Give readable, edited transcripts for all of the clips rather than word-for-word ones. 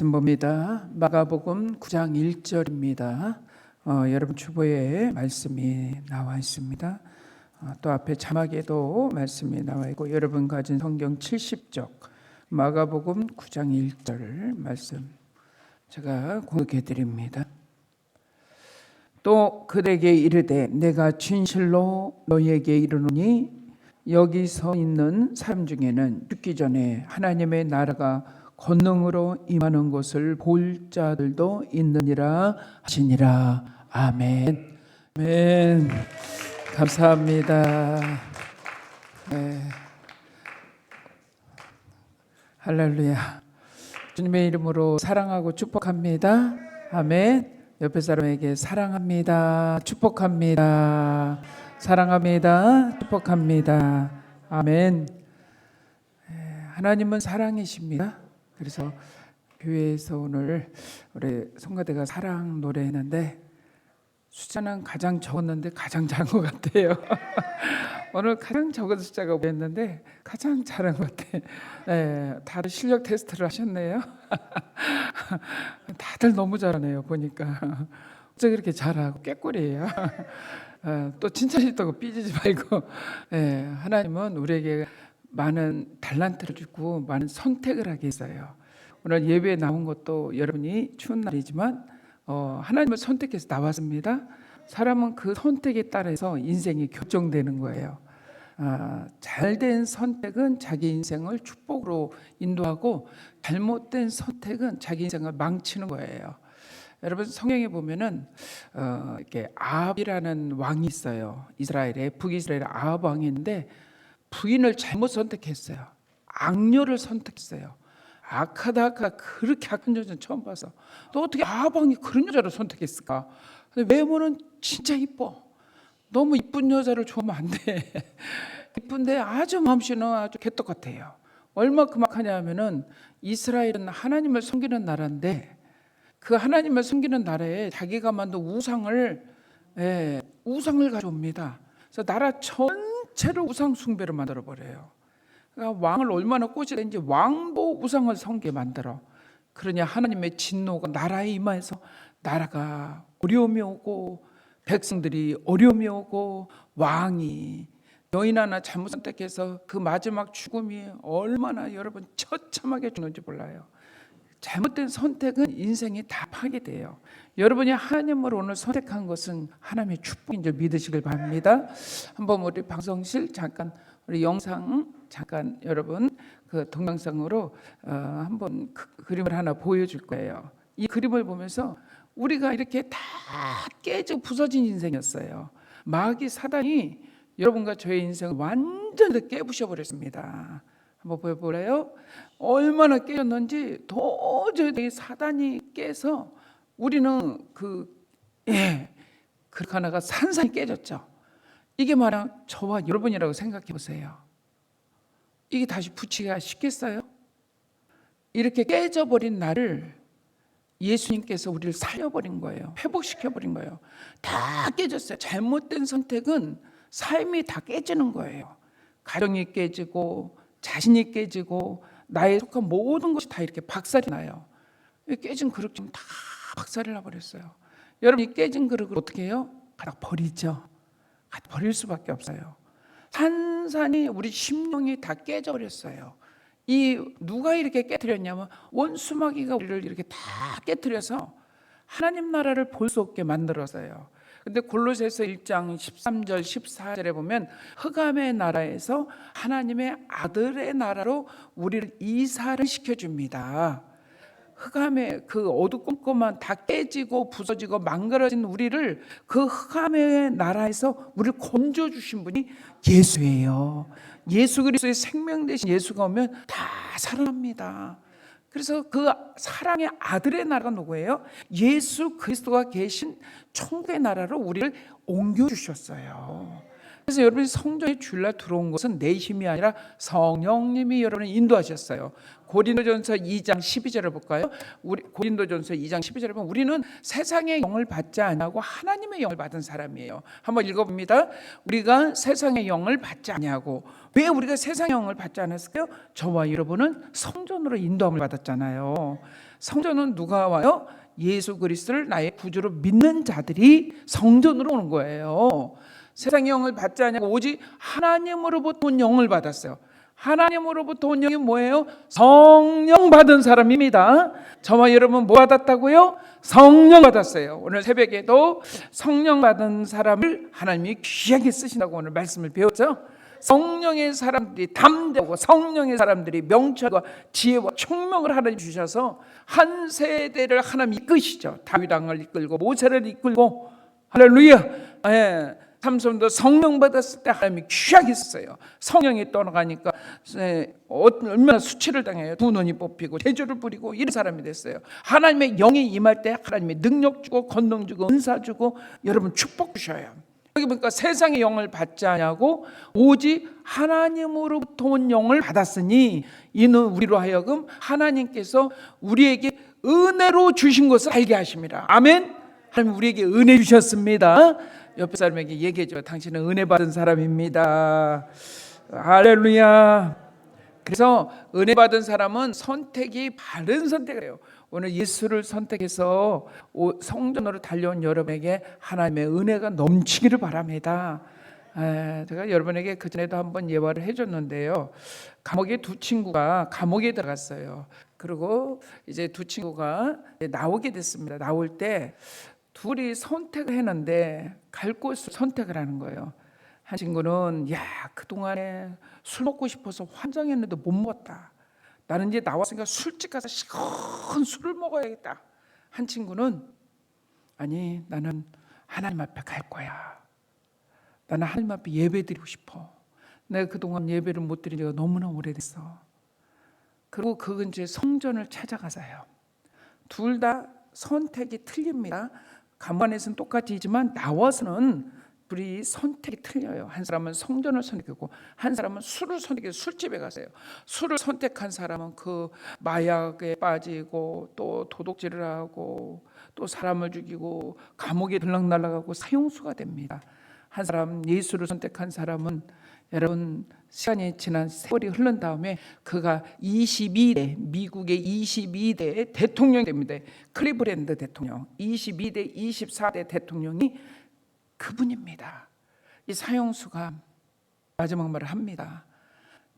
말씀 봅니다. 마가복음 9장 1절입니다. 여러분 주보에 말씀이 나와 있습니다. 또 앞에 자막에도 말씀이 나와 있고 여러분 가진 성경 70쪽 마가복음 9장 1절 말씀 제가 공독해 드립니다. 또 그들에게 이르되 내가 진실로 너희에게 이르노니 여기 서 있는 사람 중에는 죽기 전에 하나님의 나라가 권능으로 임하는 것을 볼 자들도 있느니라 하시니라. 아멘. 아멘. 감사합니다. 네. 할렐루야. 주님의 이름으로 사랑하고 축복합니다. 아멘. 옆에 사람에게 사랑합니다. 축복합니다. 사랑합니다. 축복합니다. 아멘. 하나님은 사랑이십니다. 그래서 교회에서 오늘 우리 성가대가 사랑 노래했는데 숫자는 가장 적었는데 가장 잘한 것 같아요. 오늘 가장 적은 숫자가 뭐였는데 가장 잘한 것 같아요. 네, 다들 실력 테스트를 하셨네요. 다들 너무 잘하네요. 보니까 어떻게 그렇게 잘하고 깨꼬리예요. 또 칭찬했다고 삐지지 말고. 네, 하나님은 우리에게 많은 달란트를 주고 많은 선택을 하게 했어요. 오늘 예배에 나온 것도 여러분이 추운 날이지만 하나님을 선택해서 나왔습니다. 사람은 그 선택에 따라서 인생이 결정되는 거예요. 잘된 선택은 자기 인생을 축복으로 인도하고 잘못된 선택은 자기 인생을 망치는 거예요. 여러분 성경에 보면은 이렇게 아합이라는 왕이 있어요. 이스라엘에 북이스라엘 아합 왕이 있는데 부인을 잘못 선택했어요. 악녀를 선택했어요. 악하다가 그렇게 악한 여자는 처음 봐서 너 어떻게 아합왕이 그런 여자를 선택했을까? 근데 외모는 진짜 이뻐. 너무 이쁜 여자를 좋아하면 안 돼. 이쁜데 아주 마음씨는 아주 개떡 같아요. 얼마큼 악하냐면은 이스라엘은 하나님을 섬기는 나라인데 그 하나님을 섬기는 나라에 자기가 만든 우상을 가져옵니다. 그래서 나라 전체를 우상 숭배로 만들어 버려요. 그러니까 왕을 얼마나 꼬시는지 왕도 우상을 섬기게 만들어. 그러냐 하나님의 진노가 나라에 임하여서 나라가 어려움이 오고 백성들이 어려움이 오고 왕이 여인 하나 잘못 선택해서 그 마지막 죽음이 얼마나 여러분 처참하게 죽는지 몰라요. 잘못된 선택은 인생이 다 파괴돼요. 여러분이 하나님을 오늘 선택한 것은 하나님의 축복인 줄 믿으시길 바랍니다. 한번 우리 방송실 잠깐 우리 영상 잠깐 여러분 그 동영상으로 한번 그림을 하나 보여줄 거예요. 이 그림을 보면서 우리가 이렇게 다 깨져 부서진 인생이었어요. 마귀 사단이 여러분과 저의 인생을 완전히 깨부셔 버렸습니다. 한번 보여볼래요? 얼마나 깨졌는지 도저히 사단이 깨서 우리는 그렇게 하나가 산산이 깨졌죠. 이게 말은 저와 여러분이라고 생각해 보세요. 이게 다시 붙이기가 쉽겠어요? 이렇게 깨져버린 나를 예수님께서 우리를 살려버린 거예요. 회복시켜버린 거예요. 다 깨졌어요. 잘못된 선택은 삶이 다 깨지는 거예요. 가정이 깨지고 자신이 깨지고 나에 속한 모든 것이 다 이렇게 박살이 나요. 깨진 그릇 좀 다 박살이 나버렸어요. 여러분 이 깨진 그릇을 어떻게 해요? 갖다 버리죠. 갖다 버릴 수밖에 없어요. 산산이 우리 심령이 다 깨져버렸어요. 이 누가 이렇게 깨뜨렸냐면 원수마귀가 우리를 이렇게 다 깨뜨려서 하나님 나라를 볼 수 없게 만들었어요. 근데 골로새서 1장 13절 14절에 보면 흑암의 나라에서 하나님의 아들의 나라로 우리를 이사를 시켜줍니다. 흑암의 그 어두컴컴한 다 깨지고 부서지고 망가진 우리를 그 흑암의 나라에서 우리를 건져주신 분이 예수예요. 예수 그리스도의 생명 대신 예수가 오면 다 살아납니다. 그래서 그 사랑의 아들의 나라가 누구예요? 예수 그리스도가 계신 천국의 나라로 우리를 옮겨주셨어요. 그래서 여러분이 성전에 주일날 들어온 것은 내 힘이 아니라 성령님이 여러분을 인도하셨어요. 고린도전서 2장 12절을 볼까요? 우리 고린도전서 2장 12절에 보면 우리는 세상의 영을 받지 아니하고 하나님의 영을 받은 사람이에요. 한번 읽어봅니다. 우리가 세상의 영을 받지 아니하고, 왜 우리가 세상의 영을 받지 않았을까요? 저와 여러분은 성전으로 인도함을 받았잖아요. 성전은 누가 와요? 예수 그리스도를 나의 구주로 믿는 자들이 성전으로 오는 거예요. 세상의 영을 받지 않냐고 오직 하나님으로부터 온 영을 받았어요. 하나님으로부터 온 영이 뭐예요? 성령 받은 사람입니다. 저와 여러분 뭐 받았다고요? 성령 받았어요. 오늘 새벽에도 성령 받은 사람을 하나님이 귀하게 쓰신다고 오늘 말씀을 배웠죠. 성령의 사람들이 담대하고 성령의 사람들이 명철과 지혜와 총명을 하나님 주셔서 한 세대를 하나님 이끄시죠. 다윗 왕을 이끌고 모세를 이끌고 할렐루야. 삼손도 성령 받았을 때 하나님이 귀하게 썼어요. 성령이 떠나가니까 얼마나 수치를 당해요. 두 눈이 뽑히고 대조를 부리고 이런 사람이 됐어요. 하나님의 영이 임할 때 하나님의 능력 주고 권능 주고 은사 주고 여러분 축복 주셔요. 여기 보니까 세상의 영을 받지 않냐고 오직 하나님으로부터 온 영을 받았으니 이는 우리로 하여금 하나님께서 우리에게 은혜로 주신 것을 알게 하십니다. 아멘. 하나님 우리에게 은혜 주셨습니다. 옆에 사람에게 얘기해줘. 당신은 은혜 받은 사람입니다. 할렐루야. 그래서 은혜 받은 사람은 선택이 바른 선택을 해요. 오늘 예수를 선택해서 성전으로 달려온 여러분에게 하나님의 은혜가 넘치기를 바랍니다. 제가 여러분에게 그전에도 한번 예화를 해줬는데요. 감옥에 두 친구가 감옥에 들어갔어요. 그리고 이제 두 친구가 나오게 됐습니다. 나올 때 둘이 선택을 했는데 갈 곳을 선택을 하는 거예요. 한 친구는 그동안에 술 먹고 싶어서 환장했는데 못 먹었다. 나는 이제 나왔으니까 술집 가서 시큰 술을 먹어야겠다. 한 친구는 아니 나는 하나님 앞에 갈 거야. 나는 하나님 앞에 예배 드리고 싶어. 내가 그동안 예배를 못 드린 지가 너무나 오래됐어. 그리고 그 근처에 성전을 찾아가서요. 둘 다 선택이 틀립니다. 간반에서는 똑같이지만 나와서는 둘이 선택이 틀려요. 한 사람은 성전을 선택하고 한 사람은 술을 선택해서 술집에 가세요. 술을 선택한 사람은 그 마약에 빠지고 또 도둑질을 하고 또 사람을 죽이고 감옥에 들락날락하고 사형수가 됩니다. 한 사람 예수를 선택한 사람은 여러분 시간이 지난 세월이 흐른 다음에 그가 22대 미국의 22대 대통령이 됩니다. 클리브랜드 대통령 22대 24대 대통령이 그분입니다. 이 사형수가 마지막 말을 합니다.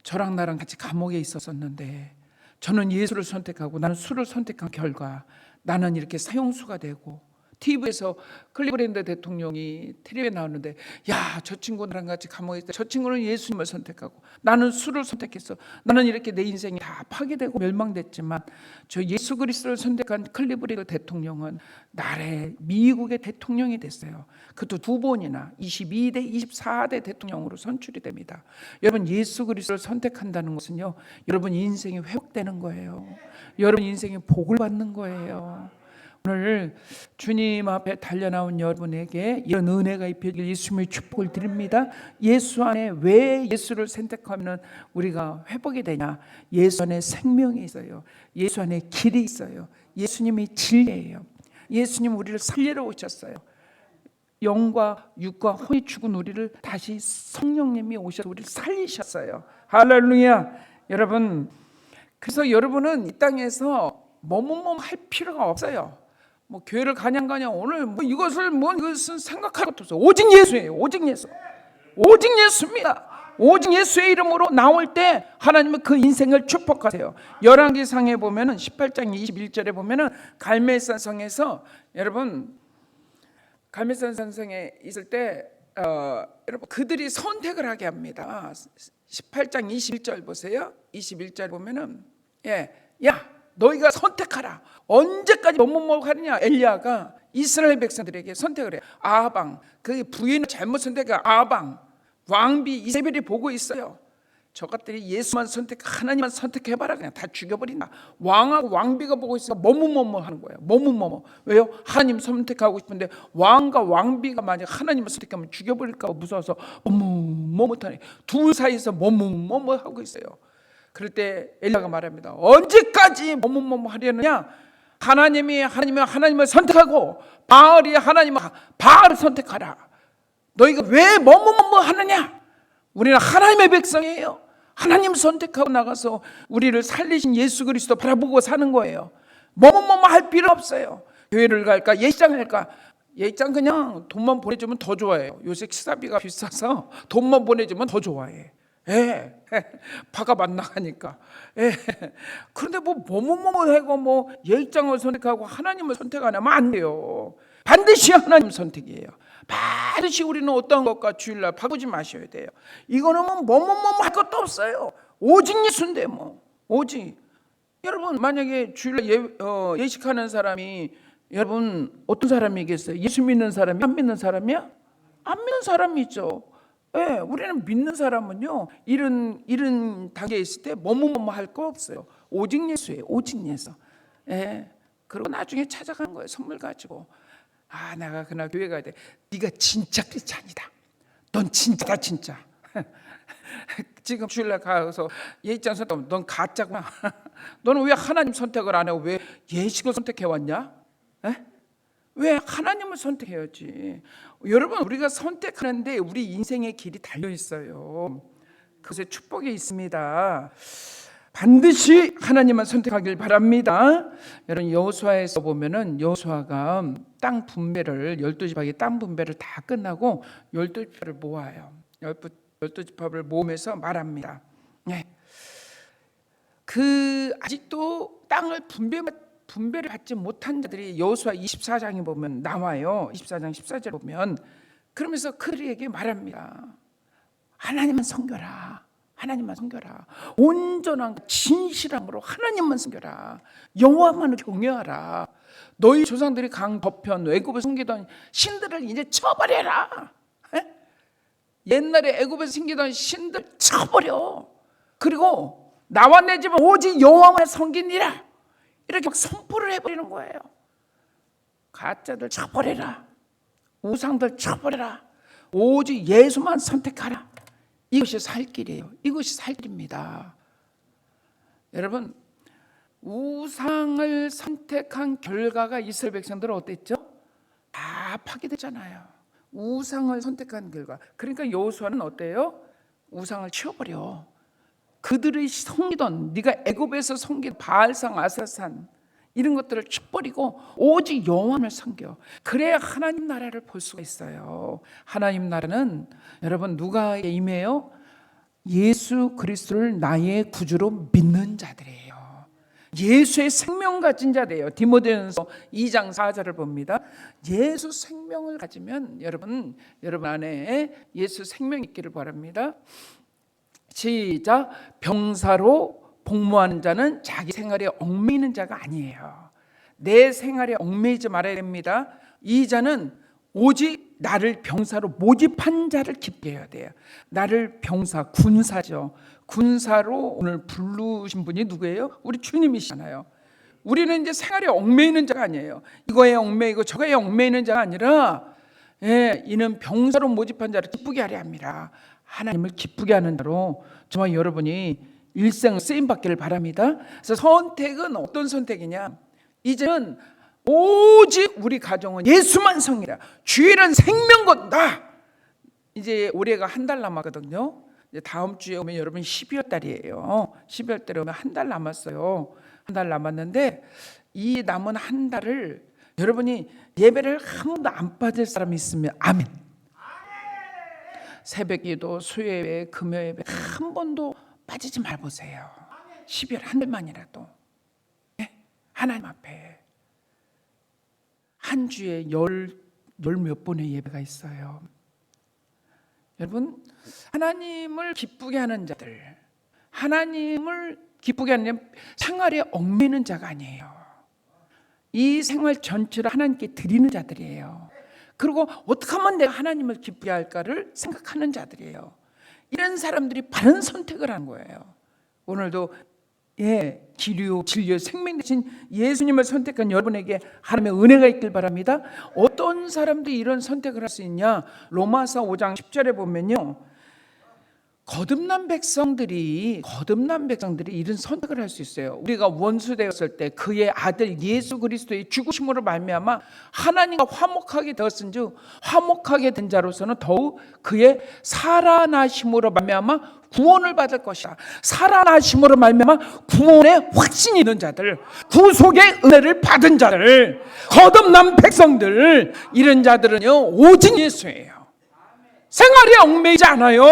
저랑 나랑 같이 감옥에 있었었는데 저는 예수를 선택하고 나는 술을 선택한 결과 나는 이렇게 사형수가 되고 TV에서 클리브랜드 대통령이 텔레비에 나오는데 저 친구랑 같이 감옥에 있다. 저 친구는 예수님을 선택하고 나는 술을 선택했어. 나는 이렇게 내 인생이 다 파괴되고 멸망됐지만 저 예수 그리스도를 선택한 클리브랜드 대통령은 나라의 미국의 대통령이 됐어요. 그것도 두 번이나 22대 24대 대통령으로 선출이 됩니다. 여러분 예수 그리스도를 선택한다는 것은요 여러분 인생이 회복되는 거예요. 여러분 인생이 복을 받는 거예요. 오늘 주님 앞에 달려나온 여러분에게 이런 은혜가 입혀질 예수님의 축복을 드립니다. 예수 안에 왜 예수를 선택하면 우리가 회복이 되냐? 예수 안에 생명이 있어요. 예수 안에 길이 있어요. 예수님이 진리예요. 예수님 우리를 살리러 오셨어요. 영과 육과 혼이 죽은 우리를 다시 성령님이 오셔서 우리를 살리셨어요. 할렐루야. 여러분 그래서 여러분은 이 땅에서 뭐뭐뭐 할 필요가 없어요. 뭐 교회를 가냐 오늘 이것은 생각할 것도 없어요. 오직 예수예요. 오직 예수. 오직 예수입니다. 오직 예수의 이름으로 나올 때 하나님은 그 인생을 축복하세요. 열왕기상에 보면은 18장 21절에 보면은 갈멜산 성에서 여러분 갈멜산 산성에 있을 때 여러분 그들이 선택을 하게 합니다. 18장 21절 보세요. 21절 보면은 너희가 선택하라. 언제까지 뭐뭐 하느냐? 엘리야가 이스라엘 백성들에게 선택을 해요. 아방, 그 부인을 잘못 선택한 아방, 왕비 이세벨이 보고 있어요. 저것들이 예수만 하나님만 선택해봐라. 그냥 다 죽여버린다. 왕하고 왕비가 보고 있으니까 뭐뭐 하는 거예요. 뭐뭐. 왜요? 하나님 선택하고 싶은데 왕과 왕비가 만약 하나님을 선택하면 죽여버릴까 봐 무서워서 뭐뭐 못하네. 둘 사이에서 뭐뭐 하고 있어요. 그럴 때 엘리야가 말합니다. 언제까지 뭐뭐 하려느냐? 하나님을 선택하고 바알이 바알을 선택하라. 너희가 왜 뭐뭐 하느냐? 우리는 하나님의 백성이에요. 하나님 선택하고 나가서 우리를 살리신 예수 그리스도 바라보고 사는 거예요. 뭐뭐뭐 할 필요 없어요. 교회를 갈까 예식장 갈까, 예식장 그냥 돈만 보내주면 더 좋아해요. 요새 식사비가 비싸서 돈만 보내주면 더 좋아해. 예, 파가 안 나가니까. 예. 그런데 뭐뭐뭐 하고 뭐 예식장을 선택하고 하나님을 선택 안 하면 안 돼요. 반드시 하나님 선택이에요. 반드시 우리는 어떤 것과 주일날 바꾸지 마셔야 돼요. 이거는 뭐뭐뭐 할 것도 없어요. 오직 예수인데 뭐 오직. 여러분 만약에 주일날 예식하는 사람이 여러분 어떤 사람이겠어요? 예수 믿는 사람이 안 믿는 사람이야? 안 믿는 사람이죠. 예, 우리는 믿는 사람은요 이런 단계에 있을 때 뭐뭐뭐 할 거 없어요. 오직 예수예요. 오직 예수. 예, 그리고 나중에 찾아간 거예요. 선물 가지고. 아, 내가 그날 교회 가야 돼. 네가 진짜 크리스찬이다. 넌 진짜다 진짜. 지금 주일날 가서 예식장 선택하면 넌 가짜구나. 너는 왜 하나님 선택을 안 하고 왜 예식을 선택해왔냐? 에? 왜 하나님을 선택해야지. 여러분 우리가 선택하는데 우리 인생의 길이 달려있어요. 그것에 축복이 있습니다. 반드시 하나님만 선택하길 바랍니다. 여러분 여호수아에서 보면은 여호수아가 땅 분배를 12지파의 땅 분배를 다 끝나고 12지파를 모아요. 12지파를 모으면서 말합니다. 네. 아직도 땅을 분배를 받지 못한 자들이 여호수아 24장에 보면 나와요. 24장 14절에 보면 그러면서 그들에게 말합니다. 하나님만 섬겨라. 하나님만 섬겨라. 온전한 진실함으로 하나님만 섬겨라. 여호와만 경외하라. 너희 조상들이 강 저편 애굽에 섬기던 신들을 이제 쳐버려라. 에? 옛날에 애굽에서 섬기던 신들 쳐버려. 그리고 나와 내 집은 오직 여호와만 섬기니라. 이렇게 막 선포를 해버리는 거예요. 가짜들 쳐버려라. 우상들 쳐버려라. 오직 예수만 선택하라. 이것이 살 길이에요. 이것이 살 길입니다. 여러분 우상을 선택한 결과가 이스라엘 백성들은 어땠죠? 다 파괴됐잖아요. 우상을 선택한 결과. 그러니까 여호수아는 어때요? 우상을 치워버려. 그들이 섬기던 네가 애굽에서 섬긴 바알상 아사산 이런 것들을 쳐버리고 오직 여호와를 섬겨. 그래야 하나님 나라를 볼 수가 있어요. 하나님 나라는 여러분 누가 임해요? 예수 그리스도를 나의 구주로 믿는 자들이에요. 예수의 생명 가진 자들이에요. 디모데전서 2장 4절을 봅니다. 예수 생명을 가지면 여러분 안에 예수 생명이 있기를 바랍니다. 시작. 병사로 복무하는 자는 자기 생활에 얽매이는 자가 아니에요. 내 생활에 얽매이지 말아야 됩니다. 이 자는 오직 나를 병사로 모집한 자를 기쁘게 해야 돼요. 나를 병사, 군사죠. 군사로 오늘 부르신 분이 누구예요? 우리 주님이시잖아요. 우리는 이제 생활에 얽매이는 자가 아니에요. 이거에 얽매이고 저거에 얽매이는 자가 아니라 이는 병사로 모집한 자를 기쁘게 하려 합니다. 하나님을 기쁘게 하는 자로 정말 여러분이 일생을 쓰임받기를 바랍니다. 그래서 선택은 어떤 선택이냐? 이제는 오직 우리 가정은 예수만 섬기라. 주일은 생명거다. 이제 올해가 한 달 남았거든요. 이제 다음 주에 오면 여러분 12월 달이에요. 12월 달에 오면 한 달 남았어요. 한 달 남았는데 이 남은 한 달을 여러분이 예배를 한 번도 안 빠질 사람이 있으면 아멘. 새벽기도, 수요예배, 금요예배 한 번도 빠지지 말보세요. 12월 한 달만이라도 하나님 앞에 한 주에 열 몇 번의 예배가 있어요. 여러분 하나님을 기쁘게 하는 자들, 하나님을 기쁘게 하는 생활에 얽매이는 자가 아니에요. 이 생활 전체를 하나님께 드리는 자들이에요. 그리고 어떻게 하면 내가 하나님을 기쁘게 할까를 생각하는 자들이에요. 이런 사람들이 바른 선택을 한 거예요. 오늘도 기류, 진료, 생명 되신 예수님을 선택한 여러분에게 하나님의 은혜가 있길 바랍니다. 어떤 사람들이 이런 선택을 할 수 있냐? 로마서 5장 10절에 보면요, 거듭난 백성들이 이런 선택을 할 수 있어요. 우리가 원수되었을 때 그의 아들 예수 그리스도의 죽으심으로 말미암아 하나님과 화목하게 되었은즉 화목하게 된 자로서는 더욱 그의 살아나심으로 말미암아 구원을 받을 것이다. 살아나심으로 말미암아 구원의 확신이 있는 자들, 구속의 은혜를 받은 자들, 거듭난 백성들, 이런 자들은요 오직 예수예요. 생활에 얽매이지 않아요.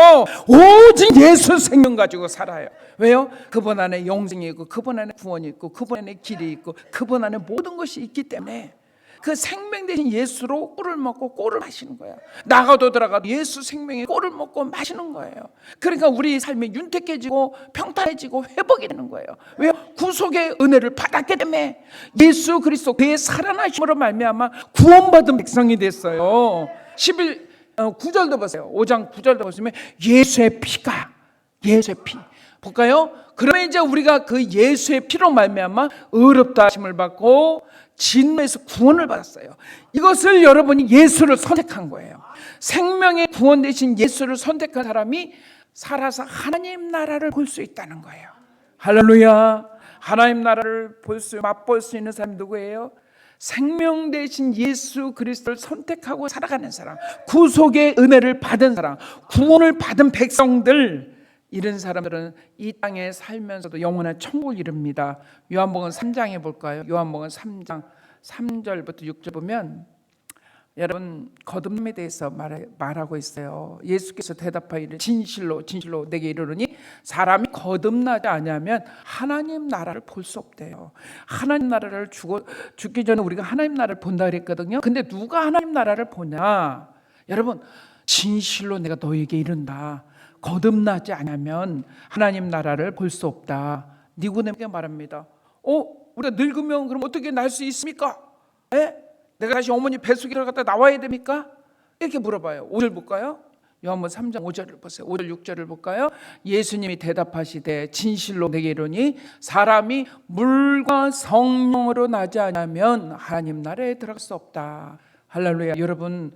오직 예수 생명 가지고 살아요. 왜요? 그분 안에 영생이 있고, 그분 안에 구원이 있고, 그분 안에 길이 있고, 그분 안에 모든 것이 있기 때문에 그 생명 대신 예수로 꿀을 먹고 꿀을 마시는 거예요. 나가도 들어가도 예수 생명의 꿀을 먹고 마시는 거예요. 그러니까 우리 삶이 윤택해지고 평탄해지고 회복이 되는 거예요. 왜요? 구속의 은혜를 받았기 때문에 예수 그리스도 그의 살아나심으로 말미암아 구원받은 백성이 됐어요. 9절도 보세요. 5장 9절도 보시면 예수의 피가, 예수의 피 볼까요? 그러면 이제 우리가 그 예수의 피로 말미암아 의롭다 하심을 받고 진노에서 구원을 받았어요. 이것을 여러분이 예수를 선택한 거예요. 생명의 구원 대신 예수를 선택한 사람이 살아서 하나님 나라를 볼 수 있다는 거예요. 할렐루야. 하나님 나라를 맛볼 수 있는 사람이 누구예요? 생명 대신 예수 그리스도를 선택하고 살아가는 사람, 구속의 은혜를 받은 사람, 구원을 받은 백성들, 이런 사람들은 이 땅에 살면서도 영원한 천국을 이룹니다. 요한복음 3장에 볼까요? 요한복음 3장 3절부터 6절 보면 여러분 거듭남에 대해서 말하고 있어요. 예수께서 대답하기를 진실로 진실로 내게 이르노니 사람이 거듭나지 않으면 하나님 나라를 볼 수 없대요. 하나님 나라를 죽기 전에 우리가 하나님 나라를 본다 그랬거든요. 근데 누가 하나님 나라를 보냐? 여러분 진실로 내가 너에게 이른다. 거듭나지 않으면 하나님 나라를 볼 수 없다. 니고데모에게 말합니다. 우리가 늙으면 그럼 어떻게 날 수 있습니까? 내가 다시 어머니 뱃속에 들어갔다 나와야 됩니까? 이렇게 물어봐요. 5절 볼까요? 요한복음 3장 5절을 보세요. 5절 6절을 볼까요? 예수님이 대답하시되 진실로 내게 이르노니 사람이 물과 성령으로 나지 않으면 하나님 나라에 들어갈 수 없다. 할렐루야. 여러분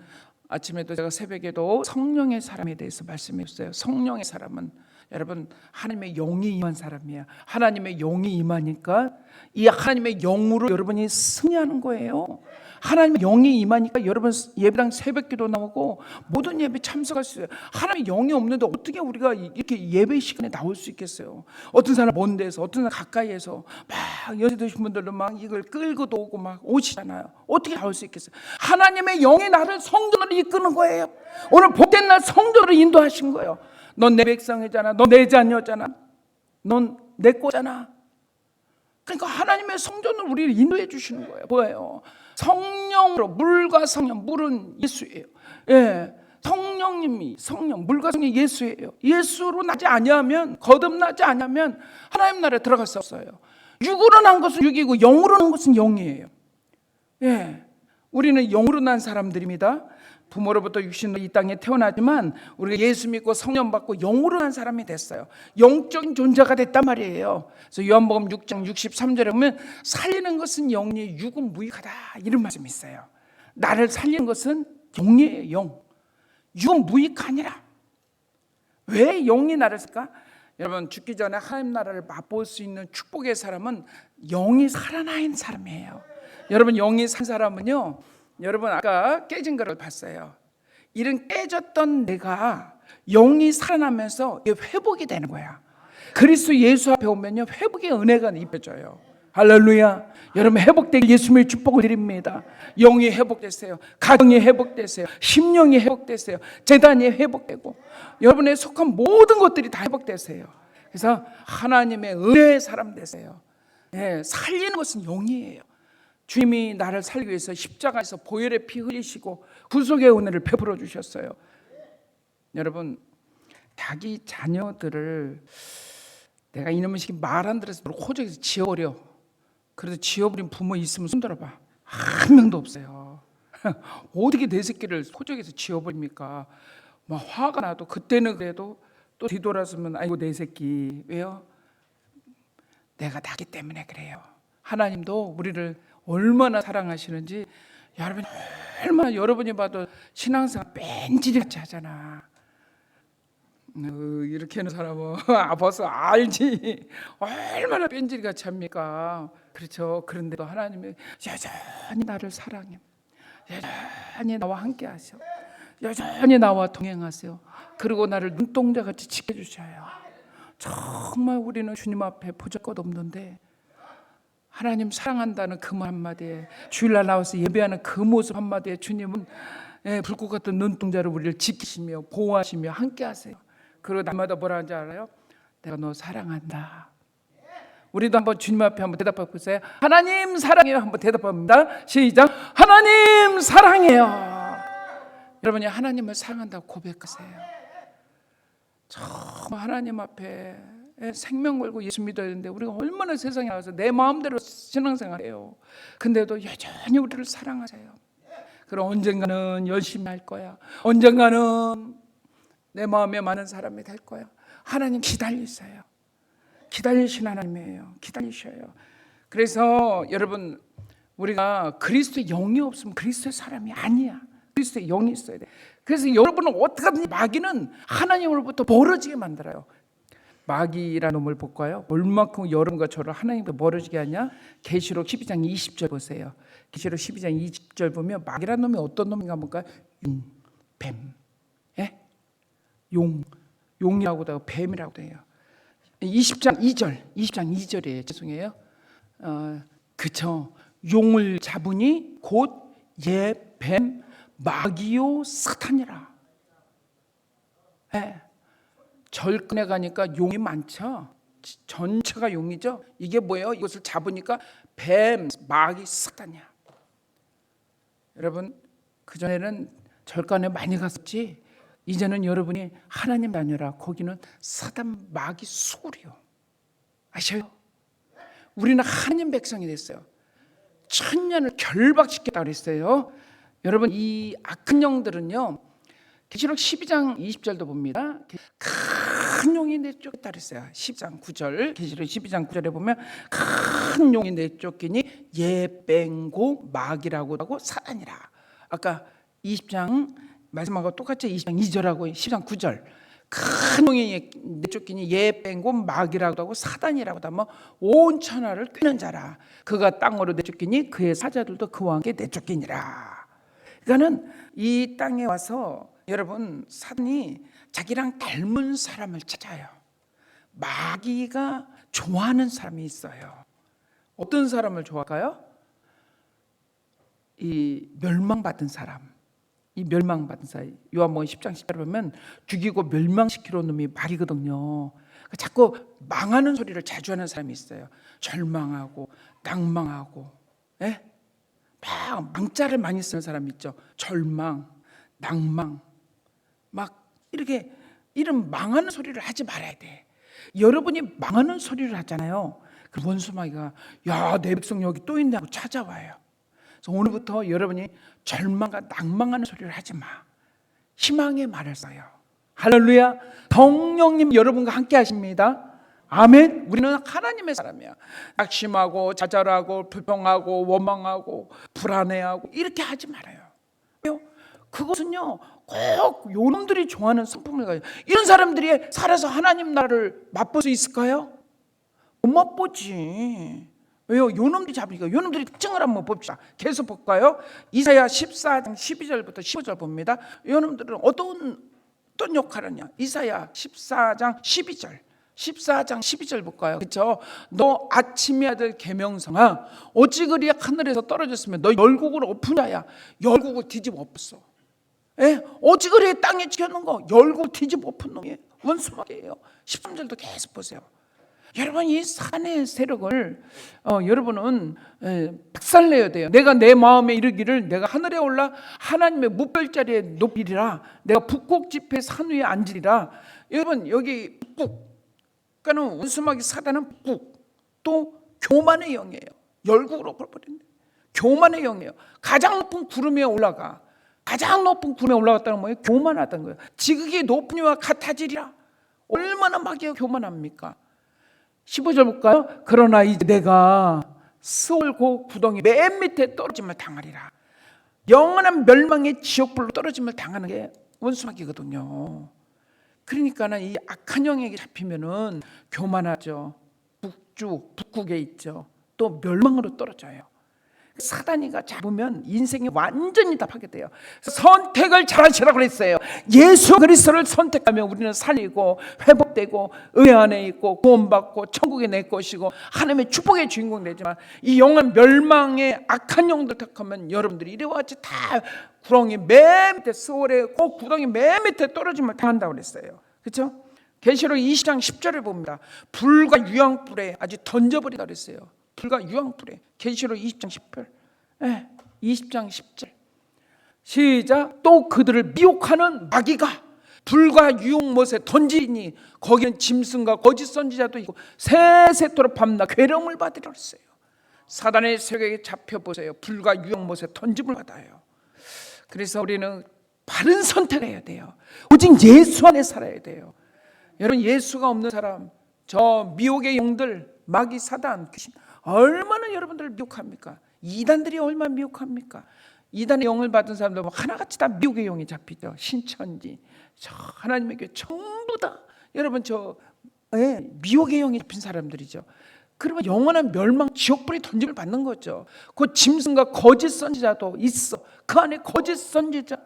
아침에도 제가 새벽에도 성령의 사람에 대해서 말씀했어요. 성령의 사람은 여러분 하나님의 영이 임한 사람이야. 하나님의 영이 임하니까 이 하나님의 영으로 여러분이 승리하는 거예요. 하나님의 영이 임하니까 여러분 예배당 새벽기도 나오고 모든 예배 참석할 수 있어요. 하나님의 영이 없는데 어떻게 우리가 이렇게 예배 시간에 나올 수 있겠어요? 어떤 사람 먼 데서, 어떤 사람 가까이에서 막 연세 드신 분들은 막 이걸 끌고도 오고 막 오시잖아요. 어떻게 나올 수 있겠어요? 하나님의 영이 나를 성전으로 이끄는 거예요. 오늘 복된 날 성전으로 인도하신 거예요. 넌 내 백성이잖아. 넌 내 자녀잖아. 넌 내 거잖아. 그러니까 하나님의 성전을 우리를 인도해 주시는 거예요. 뭐예요? 성령으로, 물과 성령. 물은 예수예요. 성령님이, 물과 성령이 예수예요. 예수로 나지 아니하면, 거듭나지 않으면 하나님 나라에 들어갈 수 없어요. 육으로 난 것은 육이고 영으로 난 것은 영이에요. 우리는 영으로 난 사람들입니다. 부모로부터 육신으로 이 땅에 태어나지만 우리가 예수 믿고 성령 받고 영으로 난 사람이 됐어요. 영적인 존재가 됐단 말이에요. 그래서 요한복음 6장 63절에 보면 살리는 것은 영이, 육은 무익하다, 이런 말씀이 있어요. 나를 살리는 것은 영이에요. 영. 육은 무익하니라. 왜 영이 나를 쓸까? 여러분 죽기 전에 하나님 나라를 맛볼 수 있는 축복의 사람은 영이 살아나 있는 사람이에요. 여러분 영이 산 사람은요, 여러분 아까 깨진 거를 봤어요. 이런 깨졌던 내가 영이 살아나면서 회복이 되는 거야. 그리스도 예수 앞에 오면요 회복의 은혜가 입혀져요. 할렐루야. 여러분 회복되길 예수님의 축복을 드립니다. 영이 회복되세요. 가정이 회복되세요. 심령이 회복되세요. 재단이 회복되고 여러분의 속한 모든 것들이 다 회복되세요. 그래서 하나님의 은혜의 사람 되세요. 살리는 것은 영이에요. 주님이 나를 살기 위해서 십자가에서 보혈의 피 흘리시고 구속의 은혜를 베풀어 주셨어요. 여러분 자기 자녀들을 내가 이놈의 새끼 말 안 들어서 호적에서 지워버려. 그래도 지워버린 부모 있으면 손 들어봐. 한 명도 없어요. 어떻게 내 새끼를 호적에서 지워버립니까? 막 화가 나도 그때는 그래도 또 뒤돌아서면 아이고 내 새끼. 왜요? 내가 나기 때문에 그래요. 하나님도 우리를 얼마나 사랑하시는지 여러분이 얼마나, 여러분이 봐도 신앙생활 뺀질같이 하잖아. 이렇게 하는 사람은 벌써 알지 얼마나 뺀질같이 합니까? 그렇죠. 그런데도 하나님이 여전히 나를 사랑해. 여전히 나와 함께 하셔. 여전히 나와 동행하세요. 그리고 나를 눈동자같이 지켜주셔요. 정말 우리는 주님 앞에 보잘것없는데 하나님 사랑한다는 그 말 한마디에, 주일날 나와서 예배하는 그 모습 한마디에 주님은 불꽃 같은 눈동자로 우리를 지키시며 보호하시며 함께 하세요. 그리고 날마다 뭐라 하는지 알아요? 내가 너 사랑한다. 우리도 한번 주님 앞에 한번 대답해 보세요. 하나님 사랑해요. 한번 대답합니다. 시작. 하나님 사랑해요. 여러분이 하나님을 사랑한다고 고백하세요. 정말 하나님 앞에 생명 걸고 예수 믿어야 되는데 우리가 얼마나 세상에 나와서 내 마음대로 신앙생활해요. 근데도 여전히 우리를 사랑하세요. 그럼 언젠가는 열심히 할 거야. 언젠가는 내 마음에 맞는 사람이 될 거야. 하나님 기다리세요. 기다리신 하나님이에요. 기다리셔요. 그래서 여러분, 우리가 그리스도의 영이 없으면 그리스도의 사람이 아니야. 그리스도의 영이 있어야 돼. 그래서 여러분은 어떻게든 마귀는 하나님으로부터 멀어지게 만들어요. 마귀라는 놈을 볼까요? 얼마큼 여러분과 저를 하나님과 멀어지게 하냐? 계시록 12장 20절 보세요. 계시록 12장 20절 보면 마귀라는 놈이 어떤 놈인가 볼까요? 뱀, 용이라고도 하고 뱀이라고도 해요. 20장 2절이에요. 죄송해요. 그쵸. 용을 잡으니 곧 뱀 마귀요 사탄이라. 절근에 가니까 용이 많죠. 전체가 용이죠. 이게 뭐예요? 이것을 잡으니까 뱀, 마귀, 사탄이야. 여러분, 그전에는 절간에 많이 갔었지, 이제는 여러분이 하나님 자녀라. 거기는 사단, 마귀, 수고리요. 아셔요? 우리는 하나님 백성이 됐어요. 천년을 결박시켰다고 그랬어요. 여러분, 이 악한 영들은요, 계시록 12장 20절도 봅니다. 큰 용이 내쫓겠다 그랬어요. 10장 9절, 계시록 12장 9절에 보면 큰 용이 내쫓기니 예뱅고 마귀라고 하고 사단이라. 아까 20장 말씀하고 똑같이 20장 2절하고 10장 9절, 큰 용이 내쫓기니 예뱅고 마귀라고 하고 사단이라고 하면 온 천하를 꿰는 자라. 그가 땅으로 내쫓기니 그의 사자들도 그와 함께 내쫓기니라. 그러니까는 이 땅에 와서 여러분, 사단이 자기랑 닮은 사람을 찾아요. 마귀가 좋아하는 사람이 있어요. 어떤 사람을 좋아할까요? 이 멸망받은 사람. 이 멸망받은 사람. 요한복음 10장 10절에 보면 죽이고 멸망시키려는 놈이 마귀거든요. 자꾸 망하는 소리를 자주 하는 사람이 있어요. 절망하고 낭망하고, 막 망자를 많이 쓰는 사람 있죠. 절망, 낭망, 막 이렇게 이런 망하는 소리를 하지 말아야 돼. 여러분이 망하는 소리를 하잖아요. 그 원수마귀가 야, 내 백성 여기 또 있네 하고 찾아와요. 그래서 오늘부터 여러분이 절망과 낭망하는 소리를 하지 마. 희망의 말을 써요. 할렐루야. 성령님 여러분과 함께 하십니다. 아멘. 우리는 하나님의 사람이야. 낙심하고 좌절하고 불평하고 원망하고 불안해하고 이렇게 하지 말아요. 그것은요, 꼭 요놈들이 좋아하는 성품을 가지고, 이런 사람들이 살아서 하나님 나라를 맛볼 수 있을까요? 못 맛보지. 왜요? 요놈들이 잡으니까. 요놈들이 특징을 한번 봅시다. 계속 볼까요? 이사야 14장 12절부터 15절 봅니다. 요놈들은 어떤 역할을 하냐? 이사야 14장 12절. 14장 12절 볼까요? 그렇죠? 너 아침의 아들 계명성아, 어찌 그리 하늘에서 떨어졌으면 너 열국을 엎은 자야. 열국을 뒤집어 엎었어. 어찌 그리 땅에 지켰는 거, 열국을 뒤집어 엎은 놈이에요. 원수마귀예요. 13절도 계속 보세요. 여러분, 이 사탄의 세력을 여러분은 박살내야 돼요. 내가 내 마음에 이르기를 내가 하늘에 올라 하나님의 무별자리에 높이리라. 내가 북극 지폐 산 위에 앉으리라. 여러분, 여기 북극, 그러니까 원수마귀 사단은 북극, 또 교만의 영이에요. 열국으로 걸어버린다. 교만의 영이에요. 가장 높은 구름 위에 올라가. 가장 높은 구름에 올라갔다는 뭐예요? 교만하다는 거예요. 지극히 높은 이와 같아지리라. 얼마나 마귀가 교만합니까? 15절 볼까요? 그러나 이제 내가 스올고 구덩이 맨 밑에 떨어짐을 당하리라. 영원한 멸망의 지옥불로 떨어짐을 당하는 게 원수마귀거든요. 그러니까는 이 악한 영에게 잡히면은 교만하죠. 북극에 있죠. 또 멸망으로 떨어져요. 사단이가 잡으면 인생이 완전히 다 파괴돼요. 선택을 잘하시라고 그랬어요. 예수 그리스도를 선택하면 우리는 살리고 회복되고 의회 안에 있고 구원받고 천국에 내 것이고 하나님의 축복의 주인공 되지만, 이 영원 멸망의 악한 영들 택하면 여러분들이 이래와 같이 다 구렁이 맨 밑에, 스월의 그 구덩이 맨 밑에 떨어짐을 당한다고 그랬어요. 그렇죠? 계시록 20장 10절을 봅니다. 불과 유황불에 아주 던져버리다 그랬어요. 불과 유황불에. 계시록 20장 10절. 네, 20장 10절. 시작. 또 그들을 미혹하는 마귀가 불과 유황못에 던지니 거기는 짐승과 거짓 선지자도 있고 세세토록 밤낮 괴로움을 받으라 그랬어요. 사단의 세력에 잡혀보세요. 불과 유황못에 던짐을 받아요. 그래서 우리는 바른 선택을 해야 돼요. 오직 예수 안에 살아야 돼요. 여러분, 예수가 없는 사람, 저 미혹의 영들, 마귀, 사단, 귀신 얼마나 여러분들을 미혹합니까? 이단들이 얼마나 미혹합니까? 이단의 영을 받은 사람들 하나같이 다 미혹의 영이 잡히죠. 신천지, 저 하나님의 교회 전부 다 여러분 미혹의 영이 잡힌 사람들이죠. 그러면 영원한 멸망 지옥불에 던짐을 받는 거죠. 그 짐승과 거짓 선지자도 있어. 그 안에 거짓 선지자,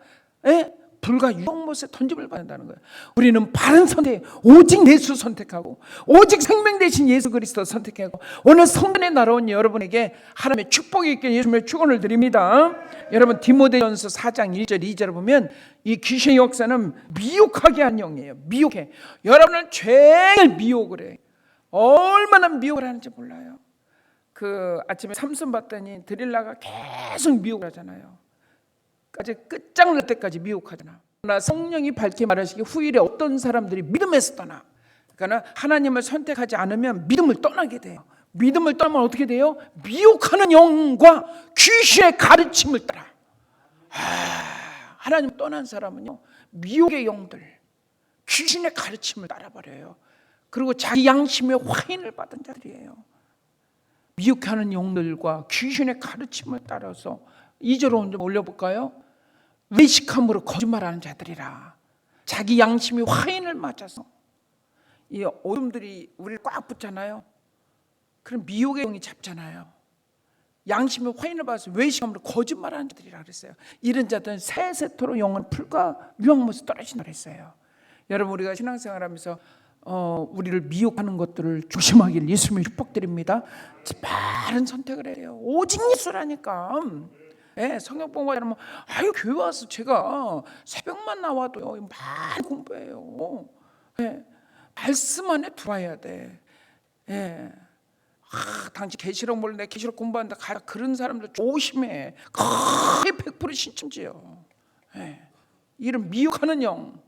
불과 유황못에 던짐을 받는다는 거예요. 우리는 바른 선택, 오직 예수 선택하고 오직 생명 되신 예수 그리스도 선택하고 오늘 성전에 날아온 여러분에게 하나님의 축복이 있게 예수님의 축원을 드립니다. 여러분, 디모데전서 4장 1절 2절을 보면 이 귀신의 역사는 미혹하게 한 영이에요. 미혹해. 여러분을 죄를 미혹을 해. 얼마나 미혹을 하는지 몰라요. 그 아침에 삼손 봤더니 드릴라가 계속 미혹을 하잖아요. 아주 끝장날 때까지 미혹하잖아. 그러나 성령이 밝게 말하시기 후일에 어떤 사람들이 믿음에서 떠나. 그러니까 하나님을 선택하지 않으면 믿음을 떠나게 돼요. 믿음을 떠나면 어떻게 돼요? 미혹하는 영과 귀신의 가르침을 따라. 하나님 떠난 사람은요, 미혹의 영들, 귀신의 가르침을 따라버려요. 그리고 자기 양심의 화인을 받은 자들이에요. 미혹하는 영들과 귀신의 가르침을 따라서 2절로 좀 올려볼까요? 외식함으로 거짓말하는 자들이라. 자기 양심이 화인을 맞아서 이 어둠들이 우리를 꽉 붙잖아요. 그럼 미혹의 영이 잡잖아요. 양심의 화인을 받아서 외식함으로 거짓말하는 자들이라 그랬어요. 이런 자들은 세세토록 영은 풀과 유황못에 떨어진다 그랬어요. 여러분, 우리가 신앙생활하면서 우리를 미혹하는 것들을 조심하길 예수님의 축복드립니다. 바른 선택을 해요. 오직 예수라니까. 성경 공부하면 교회 와서 제가 새벽만 나와도요 많이 공부해요. 말씀 안에 들어와야 돼. 당신 계시록 몰래 내 계시록 공부한다 그런 사람들 조심해. 거의 100% 신천지요. 이런 미혹하는 영,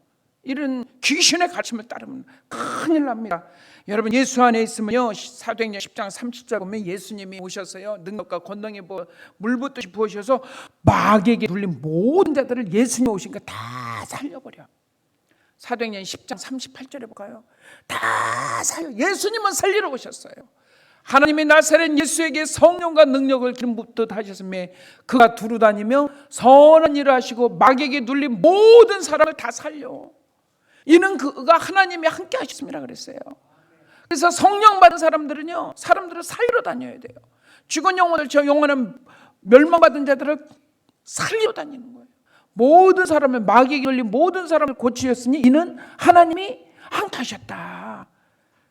이런 귀신의 가르침을 따르면 큰일 납니다. 여러분, 예수 안에 있으면요, 사도행전 10장 30절 보면 예수님이 오셨어요. 능력과 권능이 물붓듯이 부으셔서 마귀에게 눌린 모든 자들을 예수님이 오시니까 다 살려버려. 사도행전 10장 38절에 볼까요? 다 살려. 예수님은 살리러 오셨어요. 하나님의 나사렛 예수에게 성령과 능력을 기름 붓듯 하셨으며 그가 두루 다니며 선한 일을 하시고 마귀에게 눌린 모든 사람을 다 살려. 이는 그가 하나님이 함께 하셨습니다 그랬어요. 그래서 성령 받은 사람들은요, 사람들을 살리러 다녀야 돼요. 죽은 영혼을, 저 영혼은 멸망받은 자들을 살리러 다니는 거예요. 모든 사람을, 마귀에게 걸린 모든 사람을 고치셨으니 이는 하나님이 함께 하셨다.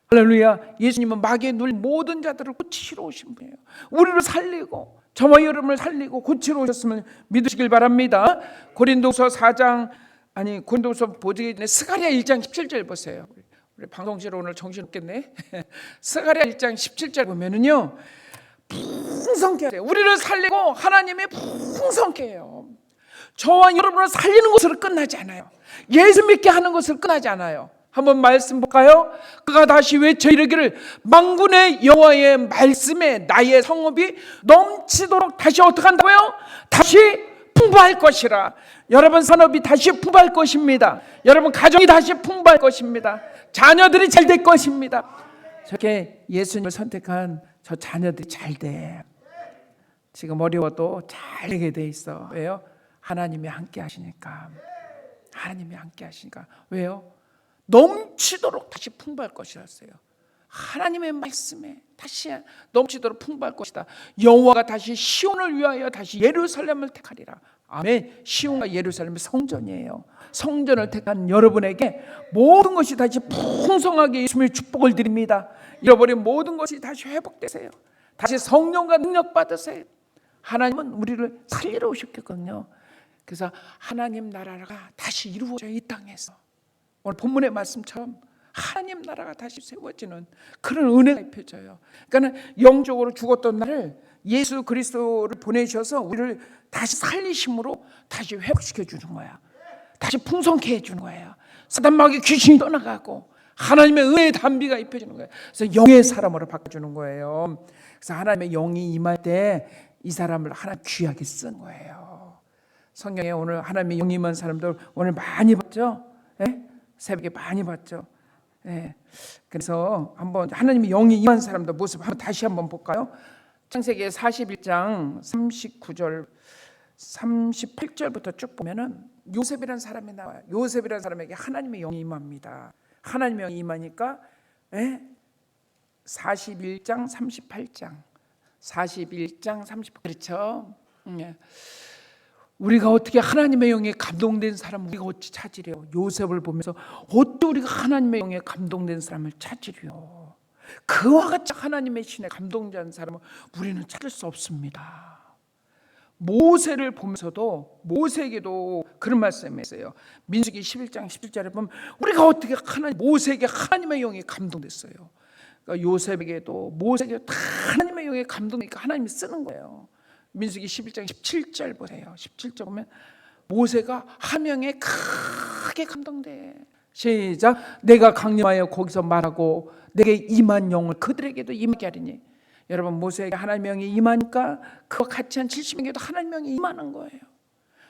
할렐루야. 예수님은 마귀에 눌린 모든 자들을 고치시러 오신 분이에요. 우리를 살리고 저와 여러분을 살리고 고치러 오셨음을 믿으시길 바랍니다. 고린도서 보기 전에 스가랴 1장 17절 보세요. 우리 방송실 오늘 정신없겠네. 스가랴 1장 17절 보면은요, 풍성케 하세요. 우리를 살리고 하나님이 풍성케 해요. 저와 여러분을 살리는 것으로 끝나지 않아요. 예수 믿게 하는 것으로 끝나지 않아요. 한번 말씀 볼까요? 그가 다시 외쳐 이르기를 만군의 여호와의 말씀에 나의 성읍이 넘치도록 다시 어떻게 한다고요? 다시 풍부할 것이라. 여러분 산업이 다시 풍부할 것입니다. 여러분 가정이 다시 풍부할 것입니다. 자녀들이 잘 될 것입니다. 저렇게 예수님을 선택한 저 자녀들이 잘 돼. 지금 어려워도 잘 되게 돼 있어. 왜요? 하나님이 함께 하시니까. 하나님이 함께 하시니까. 왜요? 넘치도록 다시 풍부할 것이었어요. 하나님의 말씀에 다시 넘치도록 풍부할 것이다. 여호와가 다시 시온을 위하여 다시 예루살렘을 택하리라. 아멘. 시온과 예루살렘은 성전이에요. 성전을 택한 여러분에게 모든 것이 다시 풍성하게 예수님의 축복을 드립니다. 잃어버린 모든 것이 다시 회복되세요. 다시 성령과 능력 받으세요. 하나님은 우리를 살리러 오셨거든요. 그래서 하나님 나라가 다시 이루어져요. 이 땅에서 오늘 본문의 말씀처럼 하나님 나라가 다시 세워지는 그런 은혜가 입혀져요. 그러니까 영적으로 죽었던 나를 예수 그리스도를 보내셔서 우리를 다시 살리심으로 다시 회복시켜 주는 거야. 다시 풍성케 해주는 거예요. 사단마귀 귀신이 떠나가고 하나님의 은혜의 단비가 입혀지는 거예요. 그래서 영의 사람으로 바꿔주는 거예요. 그래서 하나님의 영이 임할 때 이 사람을 하나님 귀하게 쓴 거예요. 성경에 오늘 하나님의 영이 임한 사람들 오늘 많이 봤죠? 예? 새벽에 많이 봤죠? 예. 그래서 한번 하나님의 영이 임한 사람들 모습 한번 다시 한번 볼까요? 창세기 41장 39절 38절부터 쭉 보면은 요셉이라는 사람이 나와요. 요셉이라는 사람에게 하나님의 영이 임합니다. 하나님의 영이 임하니까 41장 38장 41장 38 그렇죠. 우리가 어떻게 하나님의 영에 감동된 사람 우리가 어찌 찾으려. 요셉을 보면서 어떻게 우리가 하나님의 영에 감동된 사람을 찾으려. 그와 같이 하나님의 신에 감동된 사람은 우리는 찾을 수 없습니다. 모세를 보면서도 모세에게도 그런 말씀이 있어요. 민수기 11장 17절에 보면 우리가 어떻게 모세에게 하나님의 영이 감동됐어요. 그러니까 요셉에게도 모세에게도 다 하나님의 영에 감동되니까 하나님이 쓰는 거예요. 민수기 11장 17절 보세요. 17절 보면 모세가 하명에 크게 감동돼. 시작. 내가 강림하여 거기서 말하고 내게 임한 영을 그들에게도 임하게 하리니. 여러분 모세에게 하나님의 영이 임하니까 그와 같이 한 70명에게도 하나님의 영이 임하는 거예요.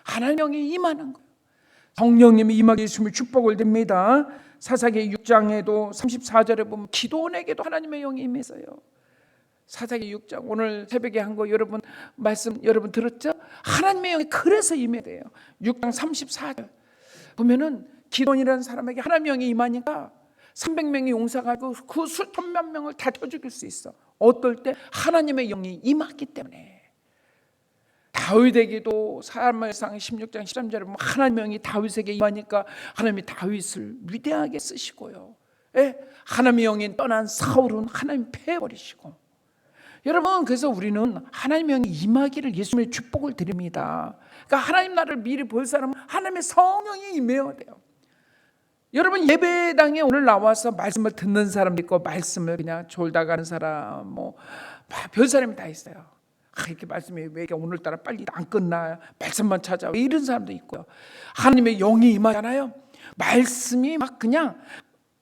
하나님의 영이 임하는 거예요. 성령님이 임하게 예수님의 축복을 드립니다. 사사기 6장에도 34절에 보면 기도원에게도 하나님의 영이 임했어요. 사사기 6장 오늘 새벽에 한 거 여러분 말씀 여러분 들었죠? 하나님의 영이 그래서 임해야 돼요. 6장 34절 보면은 기도원이라는 사람에게 하나님의 영이 임하니까 300명이 용사가고 그 수천만 명을 다 쳐 죽일 수 있어. 어떨 때 하나님의 영이 임하기 때문에. 다윗에게도 사무엘상 16장 13절에 보면 하나님의 영이 다윗에게 임하니까 하나님이 다윗을 위대하게 쓰시고요. 하나님의 영이 떠난 사울은 하나님 패해버리시고. 여러분 그래서 우리는 하나님의 영이 임하기를 예수님의 축복을 드립니다. 그러니까 하나님 나라를 미리 볼 사람은 하나님의 성령이 임해야 돼요. 여러분 예배당에 오늘 나와서 말씀을 듣는 사람도 있고 말씀을 그냥 졸다 가는 사람 별 사람이 다 있어요. 이렇게 말씀이 왜 오늘따라 빨리 안 끝나 말씀만 찾아 이런 사람도 있고요. 하나님의 영이 임하잖아요. 말씀이 막 그냥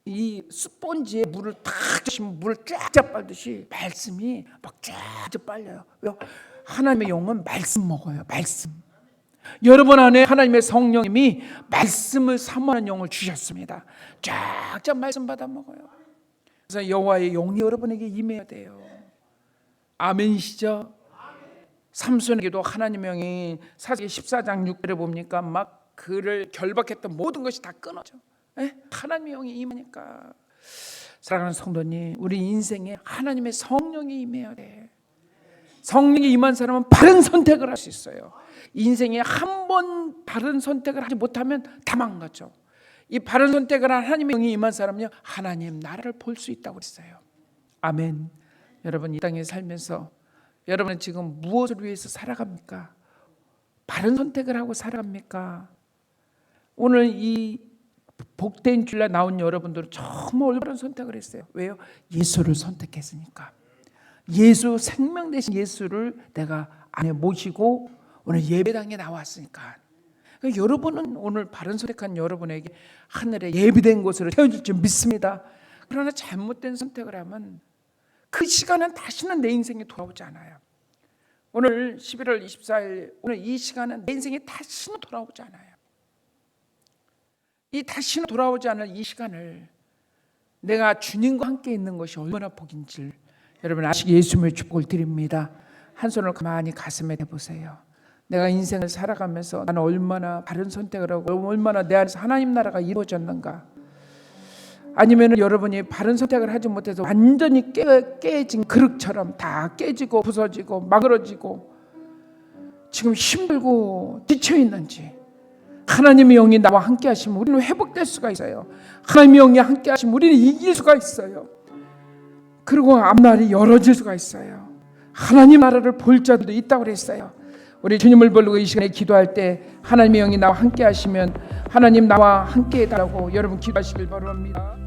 이 스펀지에 물을 탁 주시면 물을 쫙쫙 빨듯이 말씀이 막 쫙쫙 빨려요. 왜요? 하나님의 영은 말씀 먹어요. 말씀. 여러분 안에 하나님의 성령님이 말씀을 사모하는 영을 주셨습니다. 쫙쫙 말씀 받아 먹어요. 그래서 여호와의 영이 여러분에게 임해야 돼요. 아멘이시죠? 삼손에게도 하나님의 영이 사사기 14장 6절에 봅니까? 막 그를 결박했던 모든 것이 다 끊어져. 하나님의 영이 임하니까. 사랑하는 성도님, 우리 인생에 하나님의 성령이 임해야 돼. 성령이 임한 사람은 바른 선택을 할 수 있어요. 인생에 한 번 바른 선택을 하지 못하면 다 망가져. 이 바른 선택을 한 하나님의 영이 임한 사람은요 하나님 나라를 볼 수 있다고 했어요. 아멘. 여러분 이 땅에 살면서 여러분은 지금 무엇을 위해서 살아갑니까? 바른 선택을 하고 살아갑니까? 오늘 이 복된 주일날 나온 여러분들은 정말 올바른 선택을 했어요. 왜요? 예수를 선택했으니까. 예수 생명 대신 예수를 내가 안에 모시고 오늘 예배당에 나왔으니까. 그러니까 여러분은 오늘 바른 선택한 여러분에게 하늘에 예비된 곳으로 태워질 줄 믿습니다. 그러나 잘못된 선택을 하면 그 시간은 다시는 내 인생에 돌아오지 않아요. 오늘 11월 24일 오늘 이 시간은 내 인생에 다시는 돌아오지 않아요. 이 다시는 돌아오지 않을 이 시간을 내가 주님과 함께 있는 것이 얼마나 복인지 여러분 아시기 예수님의 축복을 드립니다. 한 손을 가만히 가슴에 대보세요. 내가 인생을 살아가면서 나는 얼마나 바른 선택을 하고 얼마나 내 안에서 하나님 나라가 이루어졌는가. 아니면 여러분이 바른 선택을 하지 못해서 완전히 깨진 그릇처럼 다 깨지고 부서지고 마그러지고 지금 힘들고 지쳐 있는지, 하나님의 영이 나와 함께 하시면 우리는 회복될 수가 있어요. 하나님의 영이 함께 하시면 우리는 이길 수가 있어요. 그리고 앞날이 열어질 수가 있어요. 하나님 나라를 볼 자들도 있다고 그랬어요. 우리 주님을 부르고 이 시간에 기도할 때 하나님의 영이 나와 함께 하시면 하나님 나와 함께 해달라고 여러분 기도하시길 바랍니다.